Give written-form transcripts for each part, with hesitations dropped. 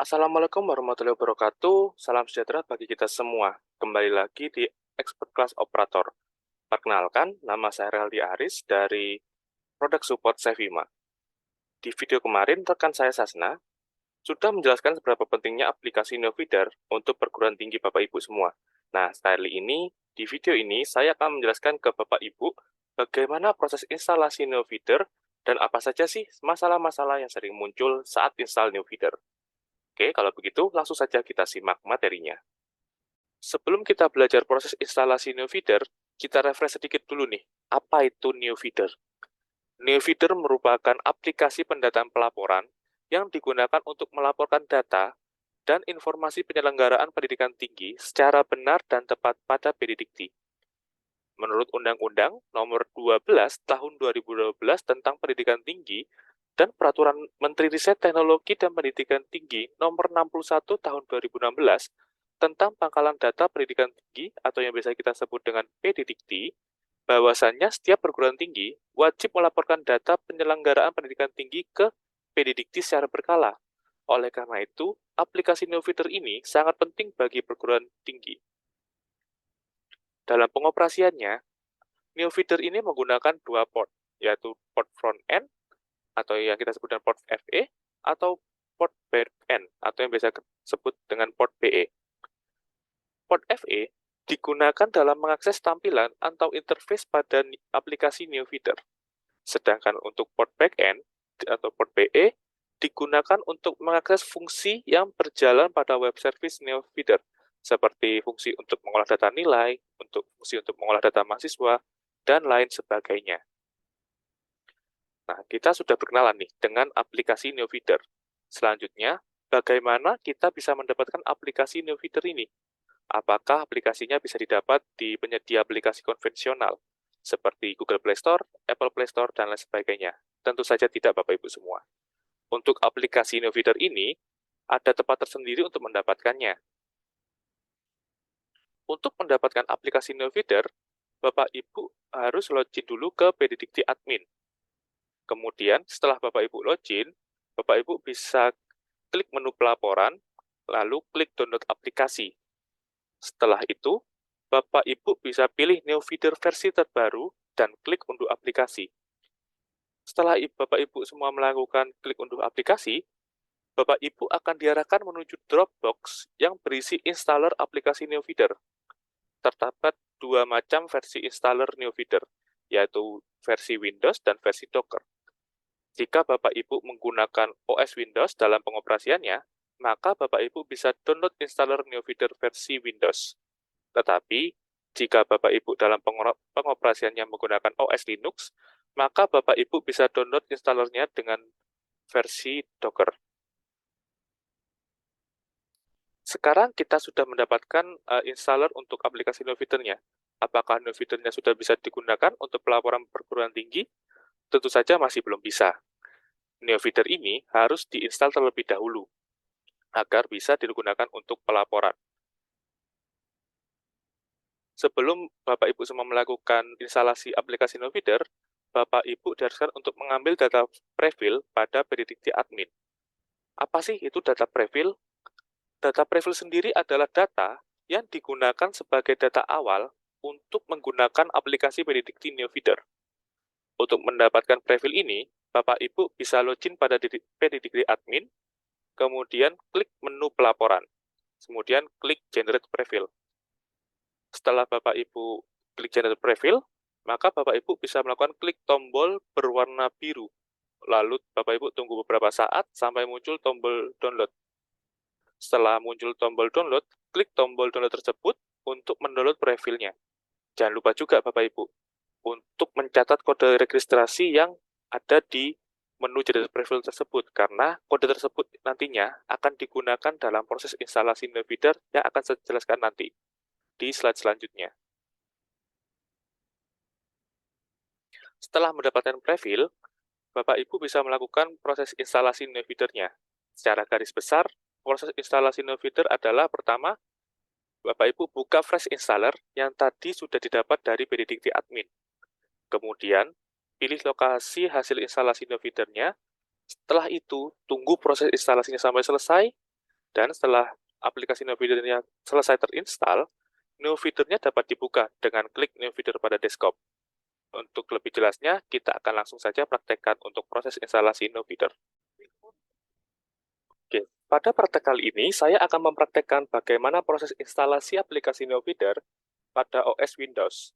Assalamualaikum warahmatullahi wabarakatuh. Salam sejahtera bagi kita semua. Kembali lagi di Expert Class Operator. Perkenalkan, nama saya Reldi Aris dari Product Support Sevima. Di video kemarin, rekan saya Sasna sudah menjelaskan seberapa pentingnya aplikasi NeoFeeder untuk perguruan tinggi Bapak Ibu semua. Nah, kali ini, di video ini, saya akan menjelaskan ke Bapak Ibu bagaimana proses instalasi NeoFeeder dan apa saja sih masalah-masalah yang sering muncul saat install NeoFeeder. Oke, kalau begitu langsung saja kita simak materinya. Sebelum kita belajar proses instalasi NeoFeeder, kita refresh sedikit dulu nih. Apa itu NeoFeeder? NeoFeeder merupakan aplikasi pendataan pelaporan yang digunakan untuk melaporkan data dan informasi penyelenggaraan pendidikan tinggi secara benar dan tepat pada Pedidikti. Menurut Undang-Undang Nomor 12 Tahun 2012 tentang Pendidikan Tinggi dan Peraturan Menteri Riset Teknologi dan Pendidikan Tinggi Nomor 61 Tahun 2016 tentang pangkalan data pendidikan tinggi atau yang biasa kita sebut dengan Pedidikti, bahwasannya setiap perguruan tinggi wajib melaporkan data penyelenggaraan pendidikan tinggi ke Pedidikti secara berkala. Oleh karena itu, aplikasi NeoFeeder ini sangat penting bagi perguruan tinggi. Dalam pengoperasiannya, NeoFeeder ini menggunakan dua port, yaitu port front-end, atau yang kita sebut dengan port FE, atau port back-end, atau yang biasa disebut dengan port BE. Port FE digunakan dalam mengakses tampilan atau interface pada aplikasi NeoFeeder. Sedangkan untuk port back-end, atau port BE, digunakan untuk mengakses fungsi yang berjalan pada web service NeoFeeder, seperti fungsi untuk mengolah data nilai, fungsi untuk mengolah data mahasiswa, dan lain sebagainya. Nah, kita sudah berkenalan nih dengan aplikasi NeoFeeder. Selanjutnya, bagaimana kita bisa mendapatkan aplikasi NeoFeeder ini? Apakah aplikasinya bisa didapat di penyedia aplikasi konvensional, seperti Google Play Store, Apple Play Store, dan lain sebagainya? Tentu saja tidak, Bapak Ibu semua. Untuk aplikasi NeoFeeder ini, ada tempat tersendiri untuk mendapatkannya. Untuk mendapatkan aplikasi NeoFeeder, Bapak Ibu harus login dulu ke Pedidikti Admin. Kemudian, setelah Bapak Ibu login, Bapak Ibu bisa klik menu pelaporan, lalu klik download aplikasi. Setelah itu, Bapak Ibu bisa pilih NeoFeeder versi terbaru dan klik unduh aplikasi. Setelah Bapak Ibu semua melakukan klik unduh aplikasi, Bapak Ibu akan diarahkan menuju Dropbox yang berisi installer aplikasi NeoFeeder. Terdapat dua macam versi installer NeoFeeder, yaitu versi Windows dan versi Docker. Jika Bapak Ibu menggunakan OS Windows dalam pengoperasiannya, maka Bapak Ibu bisa download installer NeoFeeder versi Windows. Tetapi, jika Bapak Ibu dalam pengoperasiannya menggunakan OS Linux, maka Bapak Ibu bisa download installernya dengan versi Docker. Sekarang kita sudah mendapatkan installer untuk aplikasi NeoFeeder-nya. Apakah NeoFeeder-nya sudah bisa digunakan untuk pelaporan perguruan tinggi? Tentu saja masih belum bisa. NeoFeeder ini harus diinstal terlebih dahulu, agar bisa digunakan untuk pelaporan. Sebelum Bapak Ibu semua melakukan instalasi aplikasi NeoFeeder, Bapak Ibu diharuskan untuk mengambil data prefil pada Pedidikti Admin. Apa sih itu data prefil? Data prefil sendiri adalah data yang digunakan sebagai data awal untuk menggunakan aplikasi Pedidikti NeoFeeder. Untuk mendapatkan prefil ini, Bapak Ibu bisa login pada Pedidikti Admin, kemudian klik menu pelaporan, kemudian klik Generate Prefil. Setelah Bapak Ibu klik Generate Prefil, maka Bapak Ibu bisa melakukan klik tombol berwarna biru. Lalu Bapak Ibu tunggu beberapa saat sampai muncul tombol download. Setelah muncul tombol download, klik tombol download tersebut untuk mendownload profilnya. Jangan lupa juga Bapak Ibu, untuk mencatat kode registrasi yang ada di menu Generate Prefil tersebut, karena kode tersebut nantinya akan digunakan dalam proses instalasi NeoFeeder yang akan saya jelaskan nanti di slide selanjutnya. Setelah mendapatkan prefil, Bapak Ibu bisa melakukan proses instalasi NeoFeeder-nya. Secara garis besar, proses instalasi NeoFeeder adalah pertama, Bapak Ibu buka fresh installer yang tadi sudah didapat dari Pedidikti Admin. Kemudian, pilih lokasi hasil instalasi NeoFeeder-nya. Setelah itu, tunggu proses instalasinya sampai selesai. Dan setelah aplikasi NeoFeeder-nya selesai terinstall, NeoFeeder-nya dapat dibuka dengan klik NeoFeeder pada desktop. Untuk lebih jelasnya, kita akan langsung saja praktekkan untuk proses instalasi NeoFeeder. Oke, pada praktek kali ini, saya akan mempraktekkan bagaimana proses instalasi aplikasi NeoFeeder pada OS Windows.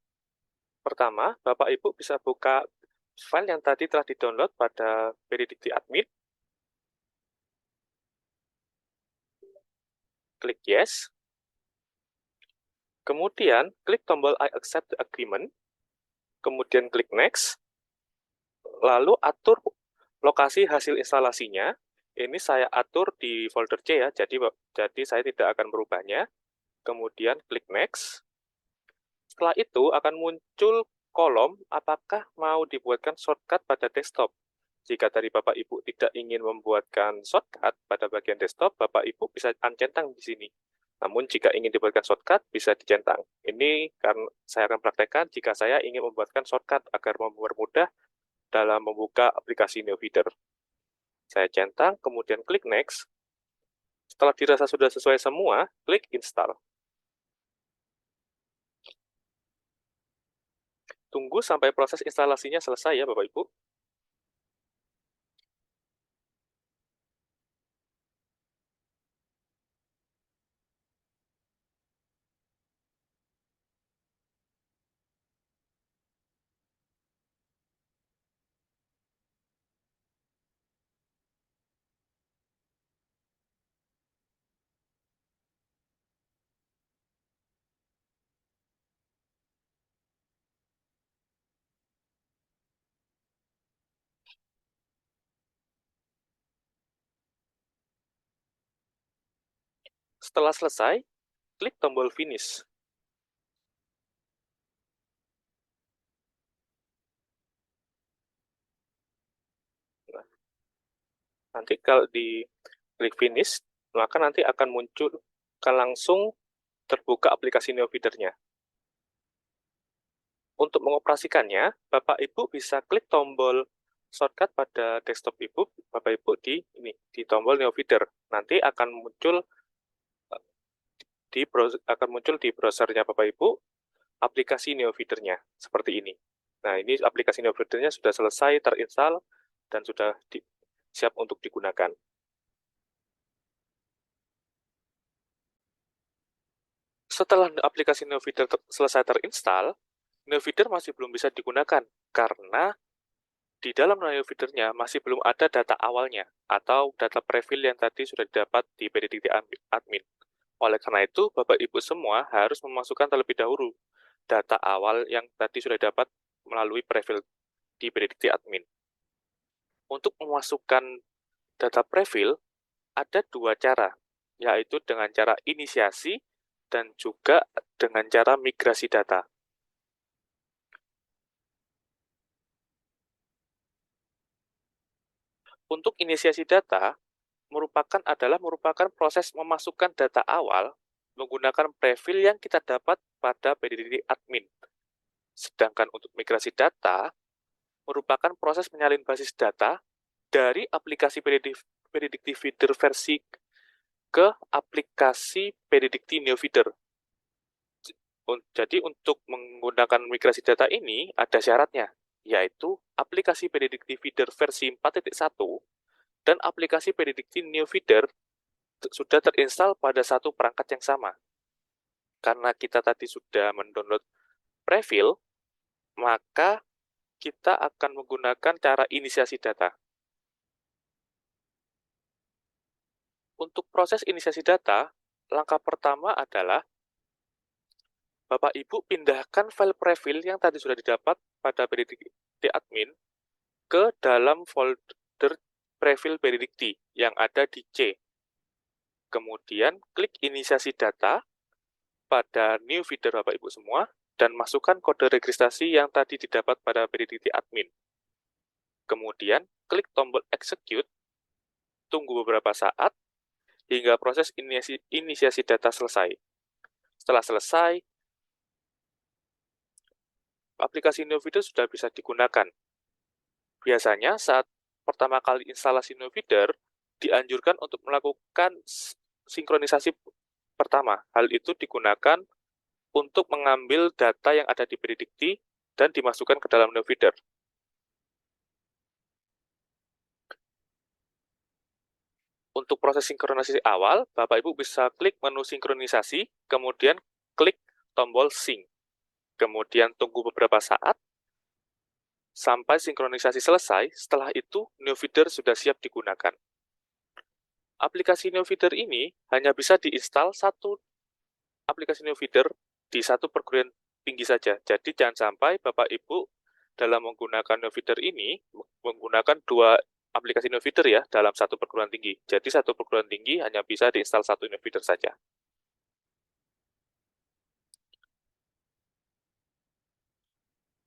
Pertama, Bapak Ibu bisa buka file yang tadi telah di-download pada Benedicti Admin, klik Yes, kemudian klik tombol I accept the agreement, kemudian klik Next, lalu atur lokasi hasil instalasinya. Ini saya atur di folder C ya, jadi saya tidak akan merubahnya. Kemudian klik Next. Setelah itu akan muncul kolom apakah mau dibuatkan shortcut pada desktop. Jika dari Bapak Ibu tidak ingin membuatkan shortcut pada bagian desktop, Bapak Ibu bisa uncentang di sini. Namun jika ingin dibuatkan shortcut, bisa dicentang. Ini karena saya akan praktekkan jika saya ingin membuatkan shortcut agar mempermudah dalam membuka aplikasi NeoFeeder. Saya centang, kemudian klik Next. Setelah dirasa sudah sesuai semua, klik Install. Tunggu sampai proses instalasinya selesai ya Bapak Ibu. Setelah selesai, klik tombol Finish. Nah, nanti kalau di klik Finish, maka nanti akan muncul langsung terbuka aplikasi NeoFeeder-nya. Untuk mengoperasikannya, Bapak Ibu bisa klik tombol shortcut pada desktop Ibu, Bapak Ibu di tombol NeoFeeder. Nanti akan muncul di browsernya Bapak Ibu aplikasi NeoFeeder-nya seperti ini. Nah, ini aplikasi NeoFeeder-nya sudah selesai terinstall dan sudah siap untuk digunakan. Setelah aplikasi NeoFeeder selesai terinstall, NeoFeeder masih belum bisa digunakan karena di dalam NeoFeeder-nya masih belum ada data awalnya atau data prefill yang tadi sudah didapat di Benedicti Admin. Oleh karena itu, Bapak Ibu semua harus memasukkan terlebih dahulu data awal yang tadi sudah dapat melalui prefill di Benedicti Admin. Untuk memasukkan data prefill, ada dua cara, yaitu dengan cara inisiasi dan juga dengan cara migrasi data. Untuk inisiasi data, merupakan proses memasukkan data awal menggunakan prefill yang kita dapat pada Benedicti Admin. Sedangkan untuk migrasi data, merupakan proses menyalin basis data dari aplikasi Benedicti Feeder versi ke aplikasi Benedicti NeoFeeder. Jadi untuk menggunakan migrasi data ini ada syaratnya, yaitu aplikasi Benedicti Feeder versi 4.1 dan aplikasi Benedicti NeoFeeder sudah terinstall pada satu perangkat yang sama. Karena kita tadi sudah mendownload prefill, maka kita akan menggunakan cara inisiasi data. Untuk proses inisiasi data, langkah pertama adalah Bapak Ibu pindahkan file prefill yang tadi sudah didapat pada Benedicti Admin ke dalam folder prefill Benedicti yang ada di C. Kemudian klik inisiasi data pada new feeder Bapak Ibu semua dan masukkan kode registrasi yang tadi didapat pada Benedicti Admin. Kemudian klik tombol execute, tunggu beberapa saat hingga proses inisiasi data selesai. Setelah selesai, aplikasi NeoFeeder sudah bisa digunakan. Biasanya saat pertama kali instalasi NeoFeeder, dianjurkan untuk melakukan sinkronisasi pertama. Hal itu digunakan untuk mengambil data yang ada di predikti dan dimasukkan ke dalam NeoFeeder. Untuk proses sinkronisasi awal, Bapak Ibu bisa klik menu sinkronisasi, kemudian klik tombol sync. Kemudian tunggu beberapa saat sampai sinkronisasi selesai. Setelah itu, NeoFeeder sudah siap digunakan. Aplikasi NeoFeeder ini hanya bisa diinstal satu aplikasi NeoFeeder di satu perguruan tinggi saja. Jadi jangan sampai Bapak Ibu dalam menggunakan NeoFeeder ini menggunakan dua aplikasi NeoFeeder ya dalam satu perguruan tinggi. Jadi satu perguruan tinggi hanya bisa diinstal satu NeoFeeder saja.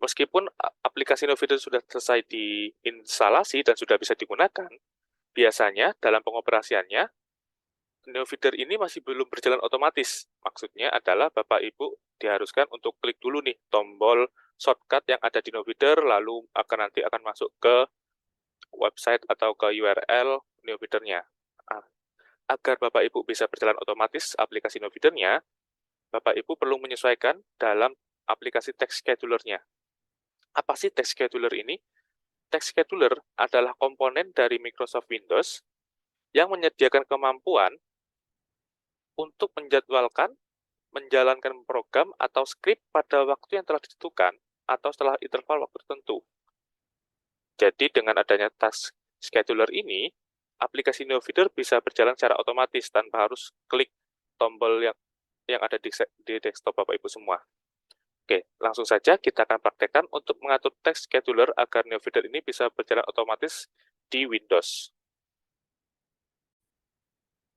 Meskipun aplikasi NeoFeeder sudah selesai diinstalasi dan sudah bisa digunakan, biasanya dalam pengoperasiannya NeoFeeder ini masih belum berjalan otomatis. Maksudnya adalah Bapak Ibu diharuskan untuk klik dulu nih tombol shortcut yang ada di NeoFeeder, lalu nanti akan masuk ke website atau ke URL NeoFeeder-nya. Agar Bapak Ibu bisa berjalan otomatis aplikasi NeoFeeder-nya, Bapak Ibu perlu menyesuaikan dalam aplikasi text scheduler-nya. Apa sih text scheduler ini? Text scheduler adalah komponen dari Microsoft Windows yang menyediakan kemampuan untuk menjadwalkan, menjalankan program atau skrip pada waktu yang telah ditentukan atau setelah interval waktu tertentu. Jadi dengan adanya task scheduler ini, aplikasi NeoFeeder bisa berjalan secara otomatis tanpa harus klik tombol yang ada di desktop Bapak Ibu semua. Oke, langsung saja kita akan praktekkan untuk mengatur task scheduler agar NeoFeeder ini bisa berjalan otomatis di Windows.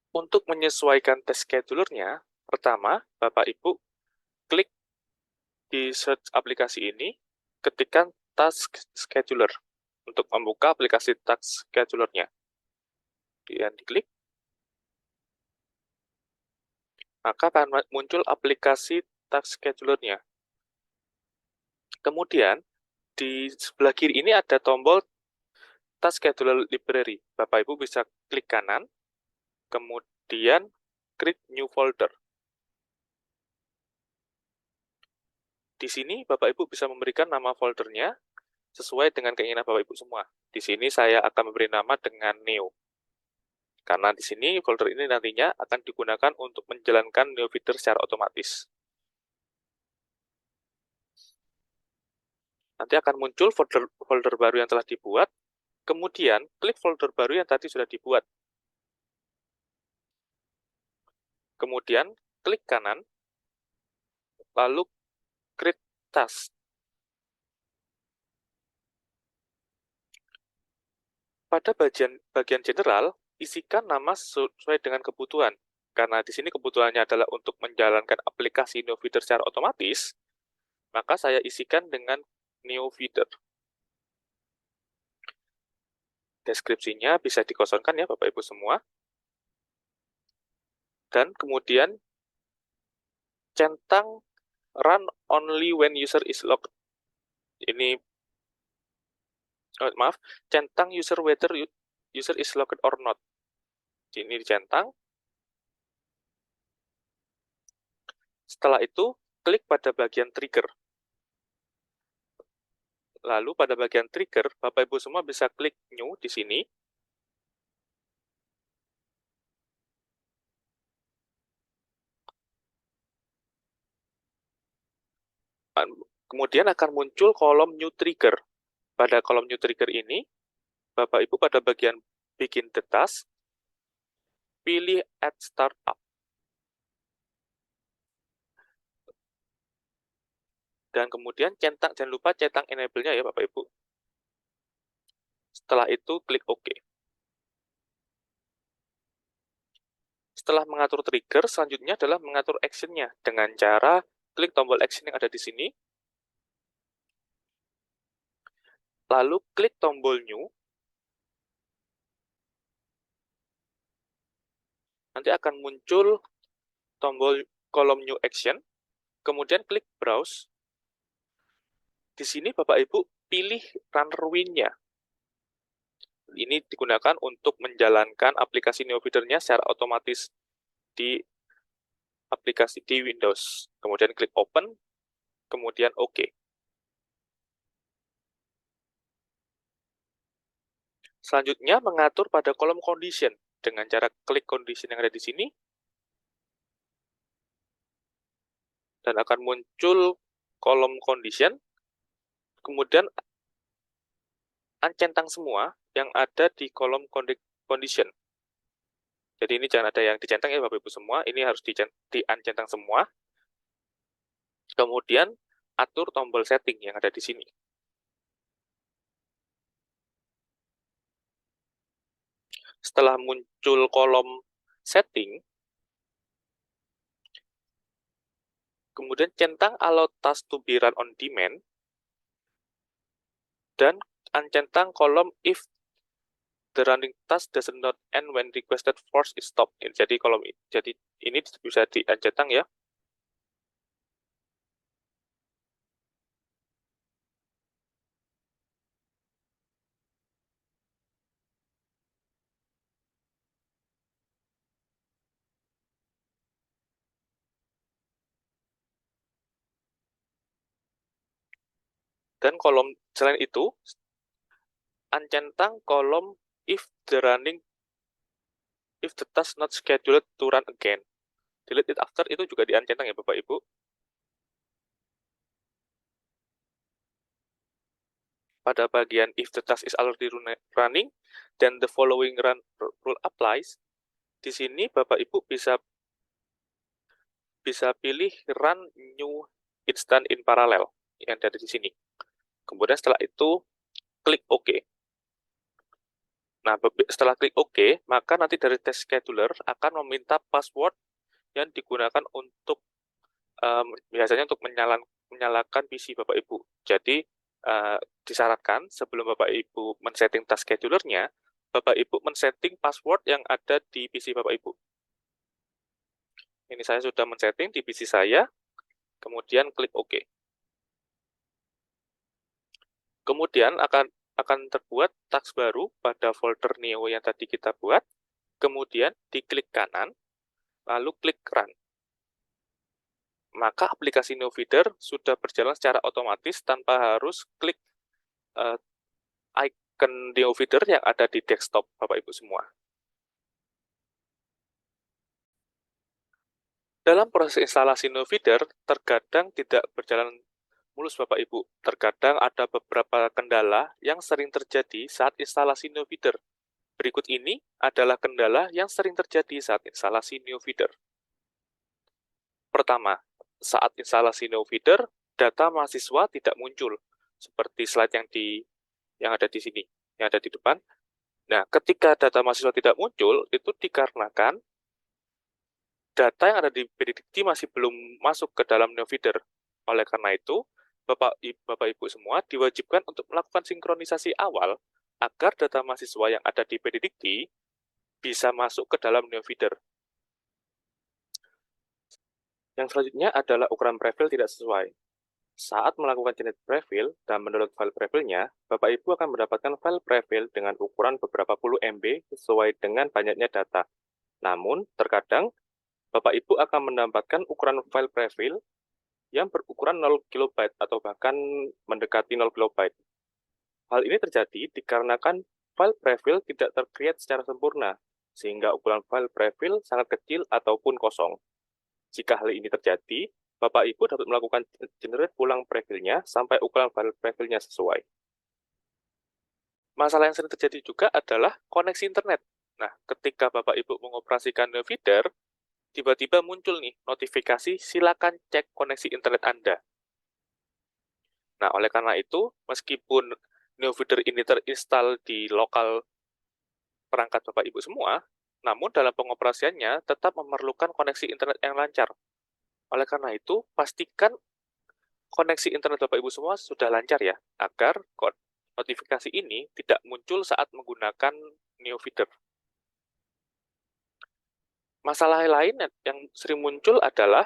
Untuk menyesuaikan task schedulernya, pertama, Bapak Ibu klik di search aplikasi ini, ketikkan task scheduler untuk membuka aplikasi task schedulernya. Kemudian diklik, maka akan muncul aplikasi task schedulernya. Kemudian, di sebelah kiri ini ada tombol task scheduler library. Bapak Ibu bisa klik kanan, kemudian create new folder. Di sini Bapak Ibu bisa memberikan nama foldernya sesuai dengan keinginan Bapak Ibu semua. Di sini saya akan memberi nama dengan Neo. Karena di sini folder ini nantinya akan digunakan untuk menjalankan NeoFeeder secara otomatis. Nanti akan muncul folder baru yang telah dibuat, kemudian klik folder baru yang tadi sudah dibuat. Kemudian klik kanan, lalu create task. Pada bagian general, isikan nama sesuai dengan kebutuhan. Karena di sini kebutuhannya adalah untuk menjalankan aplikasi NeoFeeder secara otomatis, maka saya isikan dengan NeoFeeder. Deskripsinya bisa dikosongkan ya Bapak Ibu semua. Dan kemudian centang run only when user is logged. Ini centang user whether user is logged or not. Ini dicentang. Setelah itu, klik pada bagian trigger. Lalu pada bagian trigger, Bapak Ibu semua bisa klik new di sini. Kemudian akan muncul kolom new trigger. Pada kolom new trigger ini, Bapak Ibu pada bagian bikin the task, pilih add startup. Dan kemudian jangan lupa centang enable-nya ya Bapak Ibu. Setelah itu klik OK. Setelah mengatur trigger, selanjutnya adalah mengatur action-nya dengan cara klik tombol action yang ada di sini, lalu klik tombol new, nanti akan muncul tombol kolom new action, kemudian klik browse. Di sini Bapak Ibu pilih runner win-nya. Ini digunakan untuk menjalankan aplikasi NeoFeeder-nya secara otomatis. di aplikasi di Windows. Kemudian klik Open, kemudian OK. Selanjutnya, mengatur pada kolom condition. Dengan cara klik condition yang ada di sini, dan akan muncul kolom condition, kemudian uncentang semua yang ada di kolom condition. Jadi ini jangan ada yang dicentang ya Bapak Ibu semua, ini harus di-uncentang semua. Kemudian atur tombol setting yang ada di sini. Setelah muncul kolom setting, kemudian centang allow task to be run on demand, dan uncentang kolom if the running task does not end when requested force is stopped. Jadi ini bisa di-uncentang ya. Dan kolom selain itu, uncentang kolom if the task not scheduled to run again. Delete it after itu juga di-uncentang ya Bapak Ibu. Pada bagian if the task is already running, then the following rule applies. Di sini Bapak Ibu bisa pilih run new instant in parallel yang ada di sini. Kemudian setelah itu klik OK. Nah, setelah klik OK, maka nanti dari test scheduler akan meminta password yang digunakan untuk biasanya untuk menyalakan PC Bapak Ibu. Jadi disyaratkan sebelum Bapak Ibu men-setting task schedulernya, Bapak Ibu men-setting password yang ada di PC Bapak Ibu. Ini saya sudah men-setting di PC saya, kemudian klik OK. Kemudian akan terbuat task baru pada folder Neo yang tadi kita buat, kemudian diklik kanan, lalu klik Run. Maka aplikasi NeoFeeder sudah berjalan secara otomatis tanpa harus klik icon NeoFeeder yang ada di desktop Bapak Ibu semua. Dalam proses instalasi NeoFeeder, terkadang tidak berjalan mulus Bapak Ibu. Terkadang ada beberapa kendala yang sering terjadi saat instalasi NeoFeeder. Berikut ini adalah kendala yang sering terjadi saat instalasi NeoFeeder. Pertama, saat instalasi NeoFeeder, data mahasiswa tidak muncul, seperti slide yang ada di sini, yang ada di depan. Nah, ketika data mahasiswa tidak muncul, itu dikarenakan data yang ada di Benedikti masih belum masuk ke dalam NeoFeeder. Oleh karena itu, Bapak Ibu semua diwajibkan untuk melakukan sinkronisasi awal agar data mahasiswa yang ada di Benedikti bisa masuk ke dalam NeoFeeder. Yang selanjutnya adalah ukuran prefill tidak sesuai. Saat melakukan generate prefill dan menurut file prefillnya, Bapak Ibu akan mendapatkan file prefill dengan ukuran beberapa puluh MB sesuai dengan banyaknya data. Namun, terkadang Bapak Ibu akan mendapatkan ukuran file prefill yang berukuran 0 KB atau bahkan mendekati 0 KB. Hal ini terjadi dikarenakan file prefill tidak tercreate secara sempurna, sehingga ukuran file prefill sangat kecil ataupun kosong. Jika hal ini terjadi, Bapak Ibu dapat melakukan generate ulang prefillnya sampai ukuran file prefillnya sesuai. Masalah yang sering terjadi juga adalah koneksi internet. Nah, ketika Bapak Ibu mengoperasikan NeoFeeder, tiba-tiba muncul nih notifikasi silakan cek koneksi internet Anda. Nah, oleh karena itu, meskipun NeoFeeder ini terinstall di lokal perangkat Bapak Ibu semua, namun dalam pengoperasiannya tetap memerlukan koneksi internet yang lancar. Oleh karena itu, pastikan koneksi internet Bapak Ibu semua sudah lancar ya, agar notifikasi ini tidak muncul saat menggunakan NeoFeeder. Masalah lain yang sering muncul adalah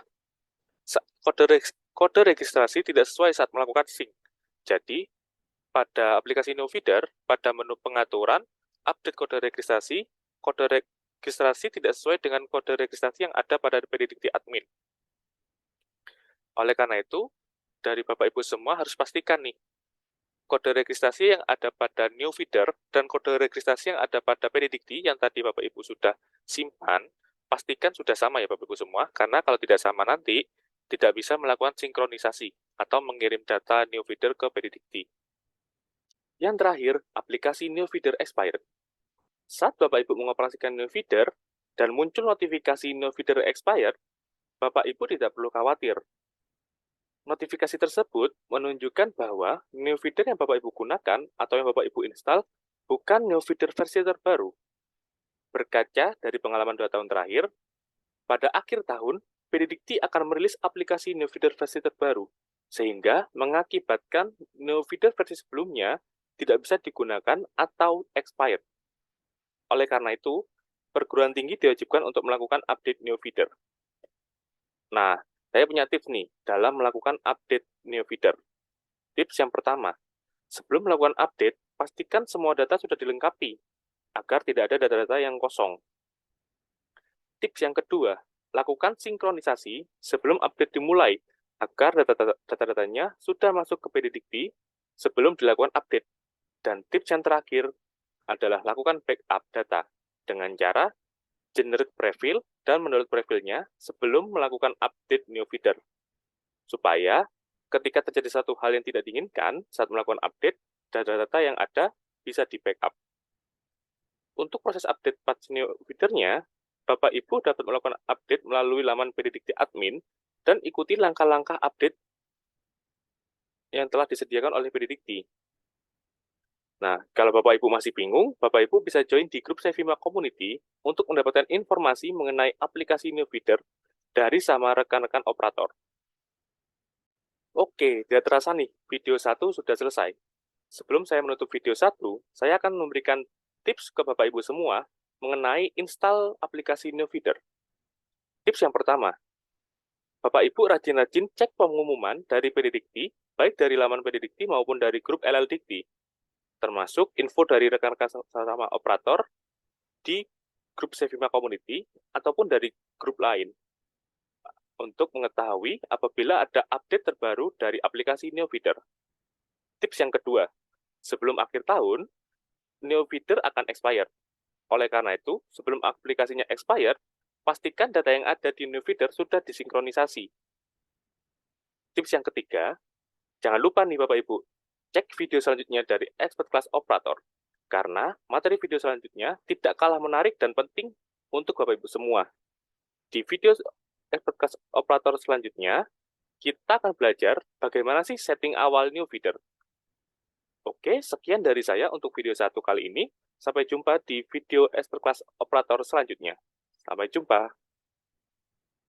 kode registrasi tidak sesuai saat melakukan sync. Jadi, pada aplikasi NeoFeeder, pada menu pengaturan, update kode registrasi, kode registrasi tidak sesuai dengan kode registrasi yang ada pada PDDikti admin. Oleh karena itu, dari Bapak Ibu semua harus pastikan nih, kode registrasi yang ada pada new feeder dan kode registrasi yang ada pada PDDikti yang tadi Bapak Ibu sudah simpan, pastikan sudah sama ya Bapak Ibu semua, karena kalau tidak sama nanti, tidak bisa melakukan sinkronisasi atau mengirim data new feeder ke PDDikti. Yang terakhir, aplikasi new feeder expired. Saat Bapak Ibu mengoperasikan new feeder dan muncul notifikasi new feeder expired, Bapak Ibu tidak perlu khawatir. Notifikasi tersebut menunjukkan bahwa new feeder yang Bapak Ibu gunakan atau yang Bapak Ibu install bukan new feeder versi terbaru. Berkaca dari pengalaman 2 tahun terakhir, pada akhir tahun, PDDikti akan merilis aplikasi new feeder versi terbaru, sehingga mengakibatkan new feeder versi sebelumnya tidak bisa digunakan atau expired. Oleh karena itu, perguruan tinggi diwajibkan untuk melakukan update new feeder. Nah, saya punya tips nih dalam melakukan update new feeder. Tips yang pertama, sebelum melakukan update, pastikan semua data sudah dilengkapi, agar tidak ada data-data yang kosong. Tips yang kedua, lakukan sinkronisasi sebelum update dimulai, agar data-datanya sudah masuk ke PDDikti sebelum dilakukan update. Dan tips yang terakhir adalah lakukan backup data dengan cara generate prefill dan mendownload prefillnya sebelum melakukan update new feeder. Supaya ketika terjadi satu hal yang tidak diinginkan saat melakukan update, data-data yang ada bisa di-backup. Untuk proses update patch new feeder-nya, Bapak Ibu dapat melakukan update melalui laman PDDikti admin dan ikuti langkah-langkah update yang telah disediakan oleh PDDikti. Nah, kalau Bapak Ibu masih bingung, Bapak Ibu bisa join di grup Sevima Community untuk mendapatkan informasi mengenai aplikasi new feeder dari sama rekan-rekan operator. Oke, tidak terasa nih, video 1 sudah selesai. Sebelum saya menutup video 1, saya akan memberikan tips ke Bapak Ibu semua mengenai install aplikasi new feeder. Tips yang pertama, Bapak Ibu rajin-rajin cek pengumuman dari PDDikti, baik dari laman PDDikti maupun dari grup LLDikti, termasuk info dari rekan-rekan sama operator di grup Sevima Community ataupun dari grup lain untuk mengetahui apabila ada update terbaru dari aplikasi new feeder. Tips yang kedua, sebelum akhir tahun, new feeder akan expired. Oleh karena itu, sebelum aplikasinya expired, pastikan data yang ada di new feeder sudah disinkronisasi. Tips yang ketiga, jangan lupa nih Bapak Ibu, cek video selanjutnya dari Expert Class Operator, karena materi video selanjutnya tidak kalah menarik dan penting untuk Bapak Ibu semua. Di video Expert Class Operator selanjutnya, kita akan belajar bagaimana sih setting awal new feeder. Oke, sekian dari saya untuk video 1 kali ini. Sampai jumpa di video Expert Class Operator selanjutnya. Sampai jumpa.